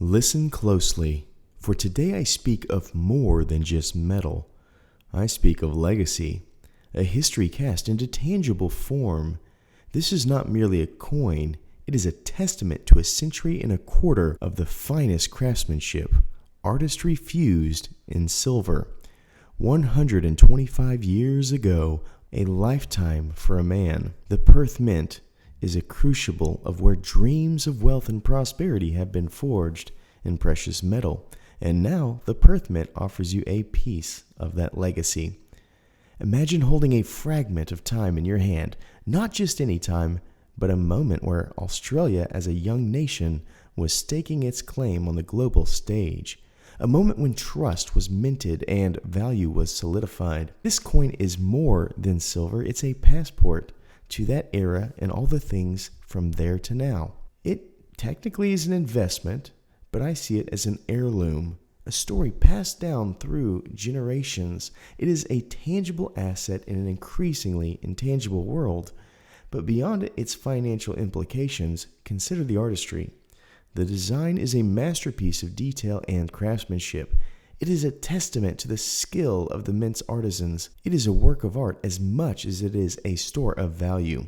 Listen closely, for today I speak of more than just metal. I speak of legacy, a history cast into tangible form. This is not merely a coin, it is a testament to a century and a quarter of the finest craftsmanship, artistry fused in silver. 125 years ago, a lifetime for a man. The Perth Mint is a crucible of where dreams of wealth and prosperity have been forged in precious metal, and now the Perth Mint offers you a piece of that legacy. Imagine holding a fragment of time in your hand, not just any time, but a moment where Australia as a young nation was staking its claim on the global stage. A moment when trust was minted and value was solidified. This coin is more than silver, it's a passport to that era and all the things from there to now. It technically is an investment, but I see it as an heirloom, a story passed down through generations. It is a tangible asset in an increasingly intangible world. But beyond its financial implications, consider the artistry. The design is a masterpiece of detail and craftsmanship. It is a testament to the skill of the mint's artisans. It is a work of art as much as it is a store of value.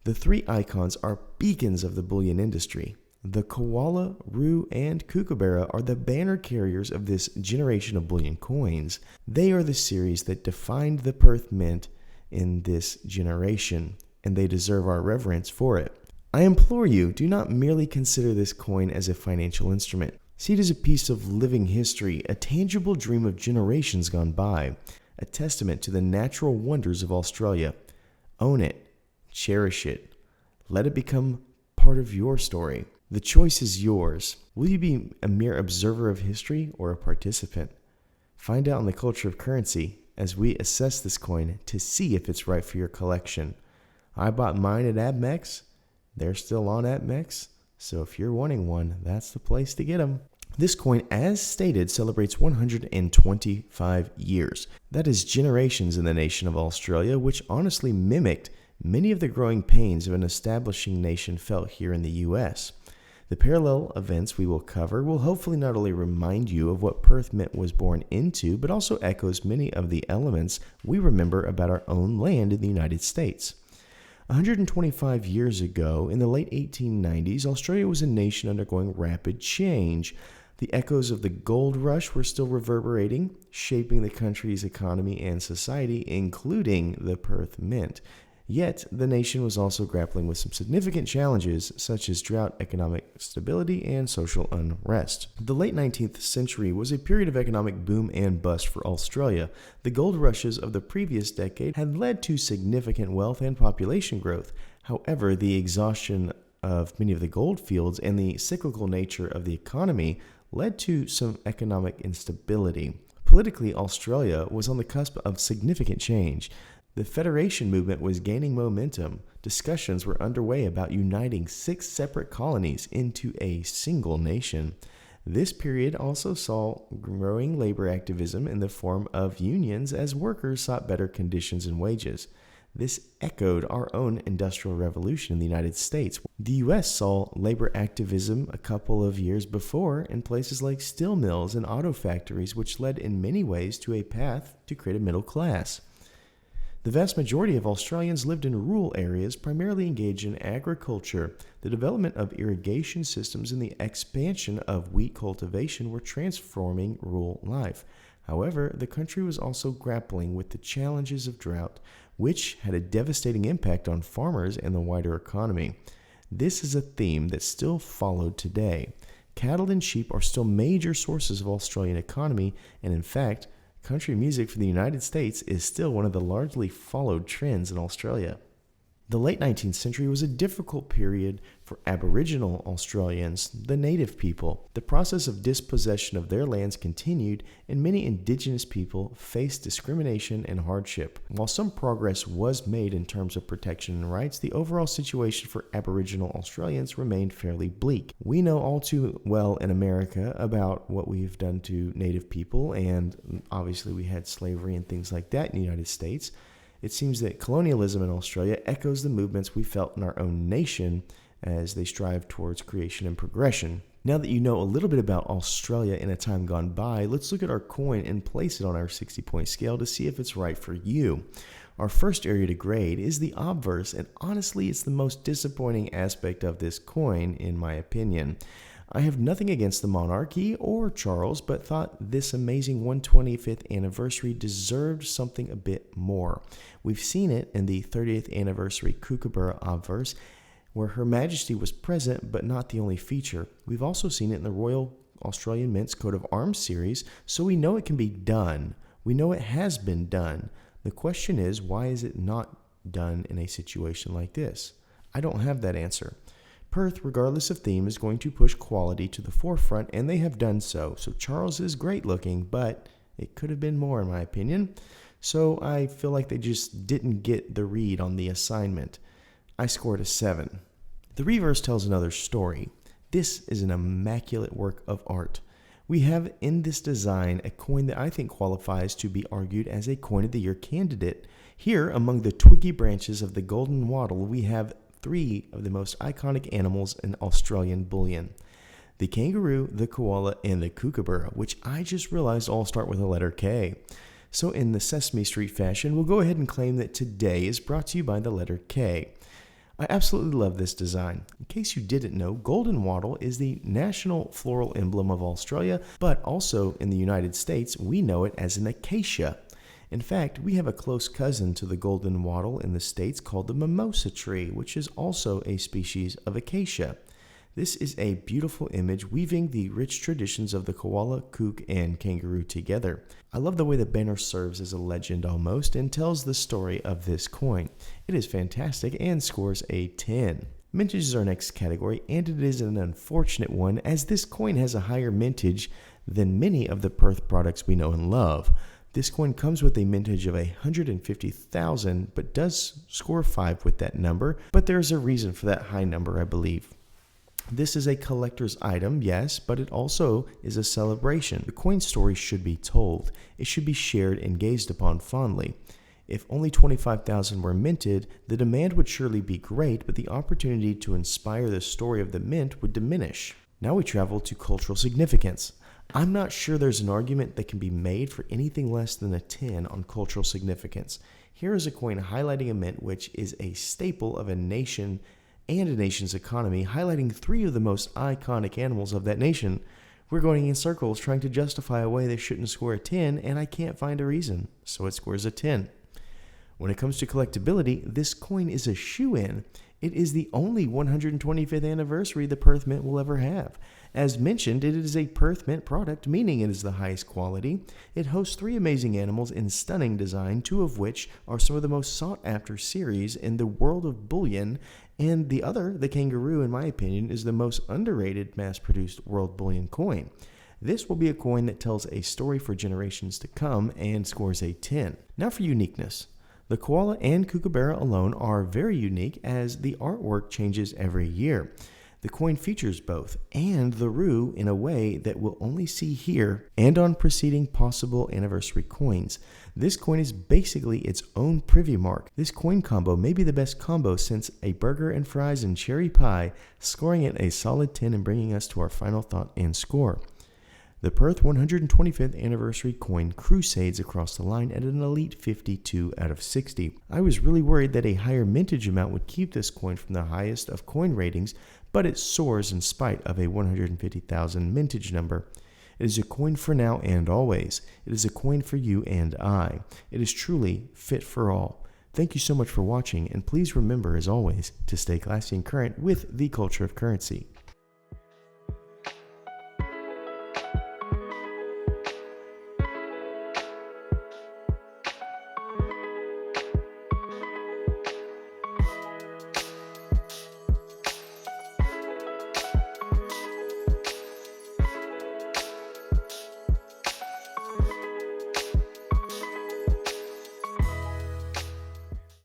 The three icons are beacons of the bullion industry. The koala, roo, and kookaburra are the banner carriers of this generation of bullion coins. They are the series that defined the Perth Mint in this generation, and they deserve our reverence for it. I implore you, do not merely consider this coin as a financial instrument. See it as a piece of living history, a tangible dream of generations gone by, a testament to the natural wonders of Australia. Own it, cherish it, let it become part of your story. The choice is yours. Will you be a mere observer of history or a participant? Find out in the culture of currency as we assess this coin to see if it's right for your collection. I bought mine at APMEX. They're still on APMEX, so if you're wanting one, that's the place to get them. This coin, as stated, celebrates 125 years. That is generations in the nation of Australia, which honestly mimicked many of the growing pains of an establishing nation felt here in the U.S. The parallel events we will cover will hopefully not only remind you of what Perth Mint was born into, but also echoes many of the elements we remember about our own land in the United States. 125 years ago, in the late 1890s, Australia was a nation undergoing rapid change. The echoes of the gold rush were still reverberating, shaping the country's economy and society, including the Perth Mint. Yet, the nation was also grappling with some significant challenges such as drought, economic stability, and social unrest. The late 19th century was a period of economic boom and bust for Australia. The gold rushes of the previous decade had led to significant wealth and population growth. However, the exhaustion of many of the gold fields and the cyclical nature of the economy led to some economic instability. Politically, Australia was on the cusp of significant change. The Federation movement was gaining momentum. Discussions were underway about uniting 6 separate colonies into a single nation. This period also saw growing labor activism in the form of unions as workers sought better conditions and wages. This echoed our own industrial revolution in the United States. The U.S. saw labor activism a couple of years before in places like steel mills and auto factories, which led in many ways to a path to create a middle class. The vast majority of Australians lived in rural areas, primarily engaged in agriculture. The development of irrigation systems and the expansion of wheat cultivation were transforming rural life. However, the country was also grappling with the challenges of drought, which had a devastating impact on farmers and the wider economy. This is a theme that's still followed today. Cattle and sheep are still major sources of Australian economy, and in fact, country music from the United States is still one of the largely followed trends in Australia. The late 19th century was a difficult period for Aboriginal Australians, the native people. The process of dispossession of their lands continued, and many Indigenous people faced discrimination and hardship. While some progress was made in terms of protection and rights, the overall situation for Aboriginal Australians remained fairly bleak. We know all too well in America about what we've done to native people, and obviously we had slavery and things like that in the United States. It seems that colonialism in Australia echoes the movements we felt in our own nation as they strive towards creation and progression. Now that you know a little bit about Australia in a time gone by, let's look at our coin and place it on our 60-point scale to see if it's right for you. Our first area to grade is the obverse, and honestly, it's the most disappointing aspect of this coin, in my opinion. I have nothing against the monarchy or Charles, but thought this amazing 125th anniversary deserved something a bit more. We've seen it in the 30th anniversary Kookaburra obverse, where Her Majesty was present, but not the only feature. We've also seen it in the Royal Australian Mint's Coat of Arms series, so we know it can be done. We know it has been done. The question is, why is it not done in a situation like this? I don't have that answer. Perth, regardless of theme, is going to push quality to the forefront, and they have done so. So Charles is great looking, but it could have been more in my opinion. So I feel like they just didn't get the read on the assignment. I scored a 7. The reverse tells another story. This is an immaculate work of art. We have in this design a coin that I think qualifies to be argued as a Coin of the Year candidate. Here, among the twiggy branches of the golden wattle, we have 3 of the most iconic animals in Australian bullion: the kangaroo, the koala, and the kookaburra, which I just realized all start with the letter K. So in the Sesame Street fashion, we'll go ahead and claim that today is brought to you by the letter K. I absolutely love this design. In case you didn't know, golden wattle is the national floral emblem of Australia, but also in the United States, we know it as an acacia. In fact, we have a close cousin to the golden wattle in the States called the mimosa tree, which is also a species of acacia. This is a beautiful image weaving the rich traditions of the koala, kook, and kangaroo together. I love the way the banner serves as a legend almost and tells the story of this coin. It is fantastic and scores a 10. Mintage is our next category, and it is an unfortunate one as this coin has a higher mintage than many of the Perth products we know and love. This coin comes with a mintage of 150,000, but does score 5 with that number, but there is a reason for that high number, I believe. This is a collector's item, yes, but it also is a celebration. The coin story should be told. It should be shared and gazed upon fondly. If only 25,000 were minted, the demand would surely be great, but the opportunity to inspire the story of the mint would diminish. Now we travel to cultural significance. I'm not sure there's an argument that can be made for anything less than a 10 on cultural significance. Here is a coin highlighting a mint which is a staple of a nation and a nation's economy, highlighting 3 of the most iconic animals of that nation. We're going in circles trying to justify a way they shouldn't score a 10, and I can't find a reason, so it scores a 10. When it comes to collectability, this coin is a shoe-in. It is the only 125th anniversary the Perth Mint will ever have. As mentioned, it is a Perth Mint product, meaning it is the highest quality. It hosts 3 amazing animals in stunning design, 2 of which are some of the most sought-after series in the world of bullion, and the other, the kangaroo, in my opinion, is the most underrated mass-produced world bullion coin. This will be a coin that tells a story for generations to come and scores a 10. Now for uniqueness. The koala and kookaburra alone are very unique as the artwork changes every year. The coin features both, and the roo in a way that we'll only see here and on preceding possible anniversary coins. This coin is basically its own privy mark. This coin combo may be the best combo since a burger and fries and cherry pie, scoring it a solid 10 and bringing us to our final thought and score. The Perth 125th anniversary coin crusades across the line at an elite 52 out of 60. I was really worried that a higher mintage amount would keep this coin from the highest of coin ratings, but it soars in spite of a 150,000 mintage number. It is a coin for now and always. It is a coin for you and I. It is truly fit for all. Thank you so much for watching, and please remember, as always, to stay classy and current with the culture of currency.